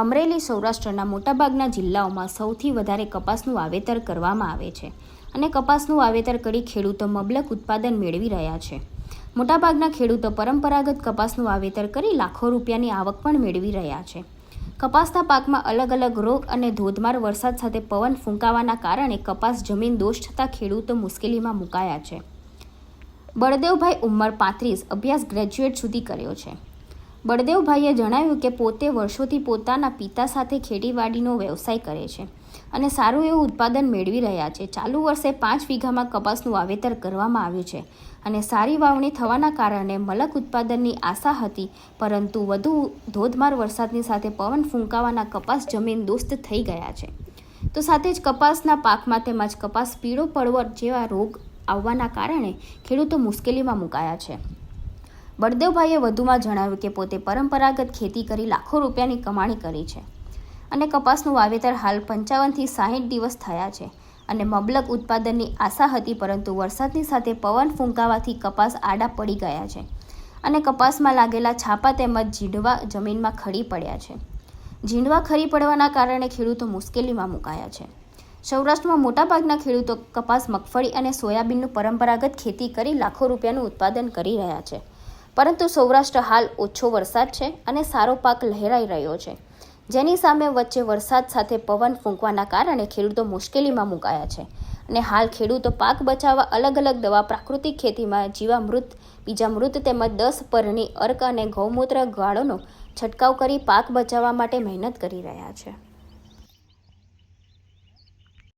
અમરેલી સૌરાષ્ટ્રના મોટાભાગના જિલ્લાઓમાં સૌથી વધારે કપાસનું વાવેતર કરવામાં આવે છે અને કપાસનું વાવેતર કરી ખેડૂતો મબલક ઉત્પાદન મેળવી રહ્યા છે. મોટાભાગના ખેડૂતો પરંપરાગત કપાસનું વાવેતર કરી લાખો રૂપિયાની આવક પણ મેળવી રહ્યા છે. કપાસના પાકમાં અલગ અલગ રોગ અને ધોધમાર વરસાદ સાથે પવન ફૂંકાવાના કારણે કપાસ જમીન દોષ થતાં ખેડૂતો મુશ્કેલીમાં મુકાયા છે. બળદેવભાઈ ઉંમર 35, અભ્યાસ ગ્રેજ્યુએટ સુધી કર્યો છે. બળદેવભાઈએ જણાવ્યું કે પોતે વર્ષોથી પોતાના પિતા સાથે ખેતીવાડીનો વ્યવસાય કરે છે અને સારું એવું ઉત્પાદન મેળવી રહ્યા છે. ચાલુ વર્ષે 5 વીઘામાં કપાસનું વાવેતર કરવામાં આવ્યું છે અને સારી વાવણી થવાના કારણે મલક ઉત્પાદનની આશા હતી, પરંતુ વધુ ધોધમાર વરસાદની સાથે પવન ફૂંકાવાના કપાસ જમીન દોસ્ત થઈ ગયા છે. તો સાથે જ કપાસના પાકમાં તેમજ કપાસ પીળો પડવો જેવા રોગ આવવાના કારણે ખેડૂતો મુશ્કેલીમાં મુકાયા છે. બળદેવભાઈએ વધુમાં જણાવ્યું કે પોતે પરંપરાગત ખેતી કરી લાખો રૂપિયાની કમાણી કરી છે અને કપાસનું વાવેતર હાલ 55 થી 60 દિવસ થયા છે અને મબલક ઉત્પાદનની આશા હતી, પરંતુ વરસાદની સાથે પવન ફૂંકાવાથી કપાસ આડા પડી ગયા છે અને કપાસમાં લાગેલા છાપા તેમજ ઝીંડવા જમીનમાં ખરી પડ્યા છે. ઝીંડવા ખરી પડવાના કારણે ખેડૂતો મુશ્કેલીમાં મુકાયા છે. સૌરાષ્ટ્રમાં મોટાભાગના ખેડૂતો કપાસ, મગફળી અને સોયાબીનનું પરંપરાગત ખેતી કરી લાખો રૂપિયાનું ઉત્પાદન કરી રહ્યા છે, પરંતુ સૌરાષ્ટ્ર હાલ ઓછો વરસાદ છે અને સારો પાક લહેરાઈ રહ્યો છે, જેની સામે વચ્ચે વરસાદ સાથે પવન ફૂંકવાના કારણે ખેડૂતો મુશ્કેલીમાં મુકાયા છે અને હાલ ખેડૂતો પાક બચાવવા અલગ અલગ દવા, પ્રાકૃતિક ખેતીમાં જીવામૃત, બીજામૃત તેમજ 10 પરની અર્ક અને ગૌમૂત્ર ગાળોનો છંટકાવ કરી પાક બચાવવા માટે મહેનત કરી રહ્યા છે.